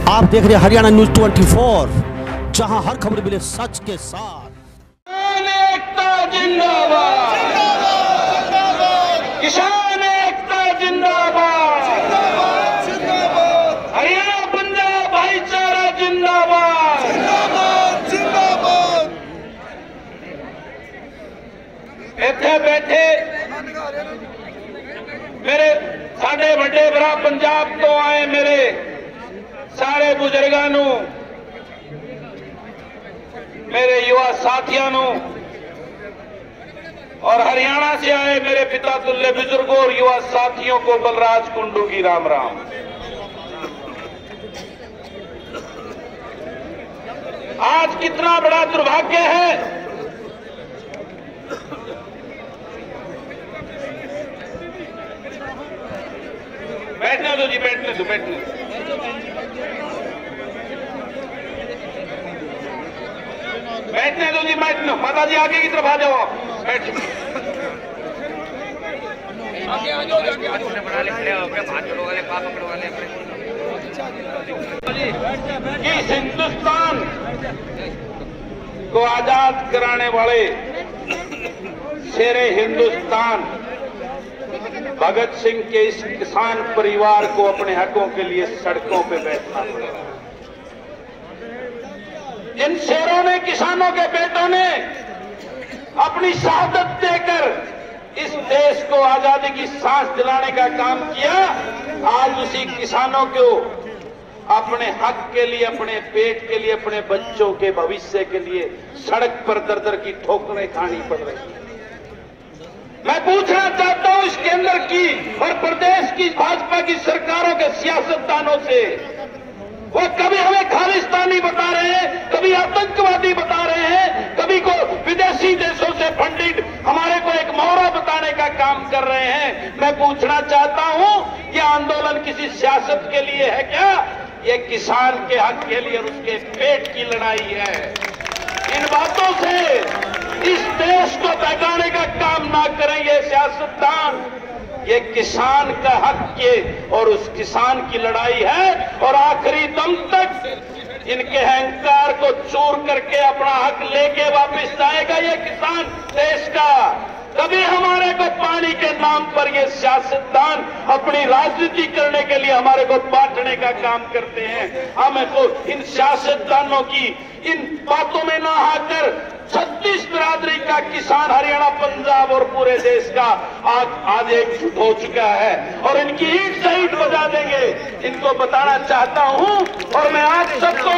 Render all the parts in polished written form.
आप देख रहे हैं हरियाणा न्यूज 24, जहां हर खबर मिले सच के साथ। एकता जिंदाबाद, किसान एकता जिंदाबाद, हरियाणा पंजाब भाईचारा जिंदाबाद। इत्थे बैठे मेरे साडे वड्डे भरा पंजाब तो आए मेरे सारे बुजुर्गों नूं, मेरे युवा साथियों नूं और हरियाणा से आए मेरे पिता तुल्य बुजुर्गों और युवा साथियों को बलराज कुंडू की राम राम। आज कितना बड़ा दुर्भाग्य है, बैठने दो जी, बैठने दो, बैठने दो। बैठने दो जी, बैठने। माता जी आगे की तरफ आ जाओ, आप बैठ। इस हिंदुस्तान को आजाद कराने वाले शेरे हिंदुस्तान भगत सिंह के इस किसान परिवार को अपने हकों के लिए सड़कों पे बैठना पड़ेगा। इन शेरों ने, किसानों के बेटों ने अपनी शहादत देकर इस देश को आजादी की सांस दिलाने का काम किया। आज उसी किसानों को अपने हक के लिए, अपने पेट के लिए, अपने बच्चों के भविष्य के लिए सड़क पर दर-दर की ठोकरें खानी पड़ रही है। मैं पूछना चाहता हूं इस केंद्र की और प्रदेश की भाजपा की सरकारों के सियासतदानों से, वो कभी हमें खालिस्तानी बता रहे हैं, कभी आतंकवादी बता रहे हैं, कभी को विदेशी देशों से फंडिड हमारे को एक मोहरा बताने का काम कर रहे हैं। मैं पूछना चाहता हूं, यह आंदोलन किसी सियासत के लिए है क्या? ये किसान के हक के लिए और उसके पेट की लड़ाई है। इन बातों से इस देश को बहकाने का काम ना करें ये सियासतदान। ये किसान का हक के और उस किसान की लड़ाई है और आखिरी दम तक इनके अहंकार को चूर करके अपना हक लेके वापस जाएगा ये किसान देश का। कभी हमारे को पानी के नाम पर ये सियासतदान अपनी राजनीति करने के लिए हमारे को बांटने का काम करते हैं। हमें तो इन सियासतदानों की इन बातों में ना आकर 36 बिरादरी का किसान हरियाणा, पंजाब और पूरे देश का आज एकजुट हो चुका है और इनकी ईंट से ईंट बजा देंगे। इनको बताना चाहता हूं और मैं आज सबको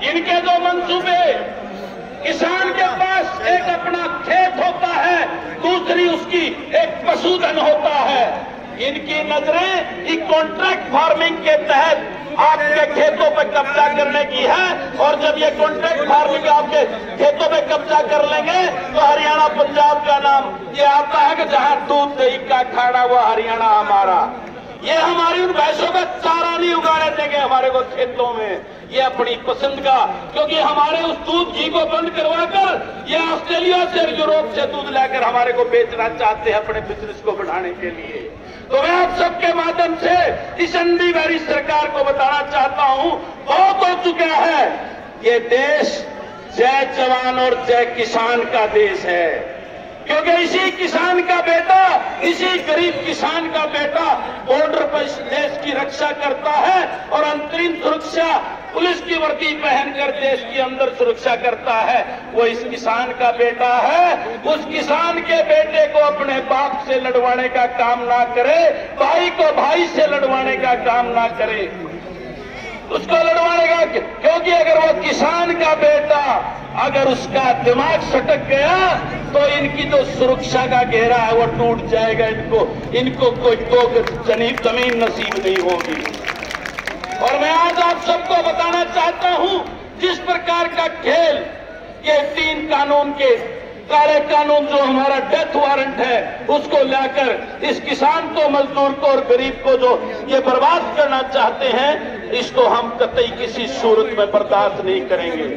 इनके जो मंसूबे, किसान के पास एक अपना खेत होता है, दूसरी उसकी एक पशुधन होता है। इनकी नजरें एक कॉन्ट्रैक्ट फार्मिंग के तहत आपके खेतों पर कब्जा करने की है और जब ये कॉन्ट्रैक्ट फार्मिंग आपके खेतों पे कब्जा कर लेंगे तो हरियाणा, पंजाब का नाम ये आता है कि जहां दूध दही का खाना हुआ हरियाणा हमारा। ये हमारी उन भैंसों का चारा नहीं उगाने देंगे हमारे को खेतों में, ये अपनी पसंद का, क्योंकि हमारे उस दूध घी को बंद करवाकर ये ऑस्ट्रेलिया से, यूरोप से दूध लाकर हमारे को बेचना चाहते हैं अपने बिजनेस को बढ़ाने के लिए। तो मैं आप सबके माध्यम से इस अंधी भरी सरकार को बताना चाहता हूं, बहुत हो चुका है। ये देश जय जवान और जय किसान का देश है, क्योंकि इसी किसान का बेटा, इसी गरीब किसान का बेटा बॉर्डर पर इस देश की रक्षा करता है और अंतरिम सुरक्षा पुलिस की वर्दी पहनकर देश के अंदर सुरक्षा करता है। वो इस किसान का बेटा है। उस किसान के बेटे को अपने बाप से लड़वाने का काम ना करे, भाई को भाई से लड़वाने का काम ना करे, उसको लड़वाने का, क्योंकि अगर वो किसान का बेटा अगर उसका दिमाग सटक गया तो इनकी जो सुरक्षा का घेरा है वो टूट जाएगा। इनको कोई जमीन नसीब नहीं होगी। और मैं आज आप सबको बताना चाहता हूं, जिस प्रकार का खेल ये 3 कानून के काले कानून जो हमारा डेथ वारंट है उसको लाकर इस किसान को, मजदूर को और गरीब को जो ये बर्बाद करना चाहते हैं, इसको हम कतई किसी सूरत में बर्दाश्त नहीं करेंगे।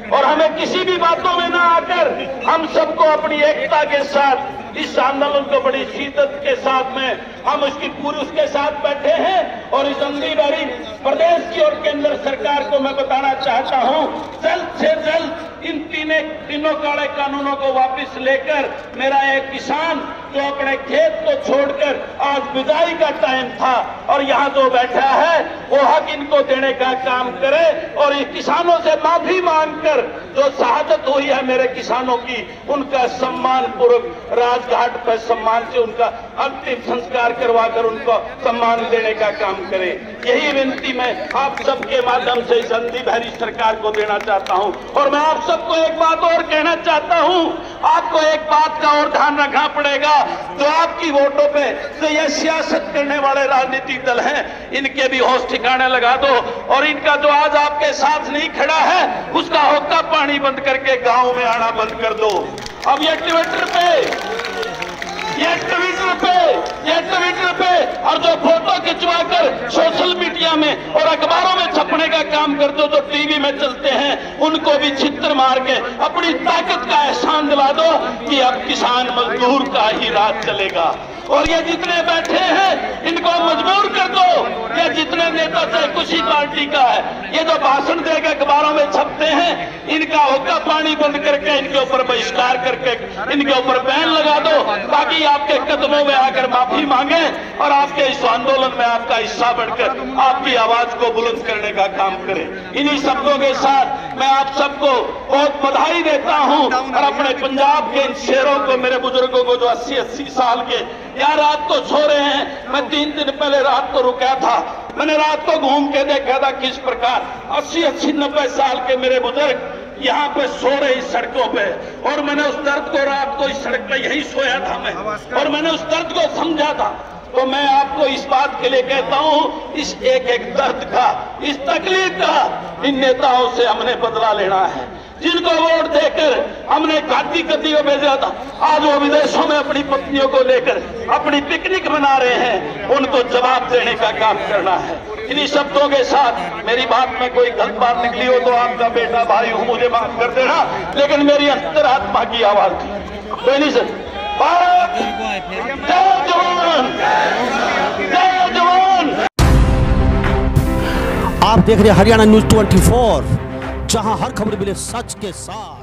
और हमें किसी भी बातों में ना आकर हम सबको अपनी एकता के साथ इस आंदोलन को बड़ी शिद्दत के साथ में हम उसके साथ बैठे हैं और इस अंधी भरी प्रदेश की और केंद्र सरकार को मैं बताना चाहता हूं, जल्द से जल्द इन तीनों काले कानूनों को वापस लेकर मेरा एक किसान जो अपने खेत को छोड़कर आज विदाई का टाइम था और यहाँ जो बैठा है वो हक इनको देने का काम करे और ये किसानों से माफी मांगकर जो शहादत हुई है मेरे किसानों की, उनका सम्मान पूर्वक राजघाट पर सम्मान से उनका अंतिम संस्कार करवाकर उनको सम्मान देने का काम करे। यही विनती मैं आप सबके माध्यम से इस अंधी बहरी सरकार को देना चाहता हूं। और मैं आप सबको एक बात और कहना चाहता हूं, आपको एक बात का और ध्यान रखना पड़ेगा, जो आपकी वोटों पे जो ये सियासत करने वाले राजनीतिक दल हैं, इनके भी होश ठिकाने लगा दो और इनका जो आज आपके साथ नहीं खड़ा है उसका हुक्का पानी बंद करके गांव में आना बंद कर दो। अब ये ट्विटर पे और जो फोटो खिंचवाकर सोशल मीडिया में और अखबारों में छपने का काम कर दो, जो टीवी में चलते हैं, उनको भी छितर मार के अपनी ताकत का एहसान दिला दो कि अब किसान मजदूर का ही राज चलेगा। और ये जितने बैठे हैं इनको मजबूर कर दो, ये जितने नेता चाहे किसी पार्टी का है, ये जो भाषण देकर अखबारों में छपते हैं, इनका हुक्का पानी बंद करके इनके ऊपर बहिष्कार करके इनके ऊपर बैन लगा दो, ताकि आपके कदमों में आकर माफी मांगे और आपके इस आंदोलन में आपका हिस्सा बढ़कर आपकी आवाज को बुलंद करने का काम करें। इन्हीं शब्दों के साथ मैं आप सबको बहुत बधाई देता हूं और अपने पंजाब के इन शेरों को, मेरे बुजुर्गों को जो 80-80 साल के यहाँ रात को सो रहे हैं, मैं 3 दिन पहले रात को रुका था, मैंने रात को घूम के देखा था किस प्रकार 80-90 साल के मेरे बुजुर्ग यहाँ पे सो रहे इस सड़कों पे, और मैंने उस दर्द को रात को इस सड़क पे यही सोया था मैं, और मैंने उस दर्द को समझा था। तो मैं आपको इस बात के लिए कहता हूं, इस एक दर्द का, इस तकलीफ का इन नेताओं से हमने बदला लेना है, जिनको वोट देकर हमने घाटी गद्दी को भेजा था, आज वो विदेशों में अपनी पत्नियों को लेकर अपनी पिकनिक मना रहे हैं, उनको जवाब देने का काम करना है। इन्हीं शब्दों के साथ मेरी बात में कोई गलत बात निकली हो तो आपका बेटा भाई हूं, मुझे माफ कर देना, लेकिन मेरी अंतरात्मा की आवाज थी। कोई नहीं सर, भारत जय जवान, जय जवान। आप देख रहे हैं हरियाणा न्यूज 24, जहां हर खबर मिले सच के साथ।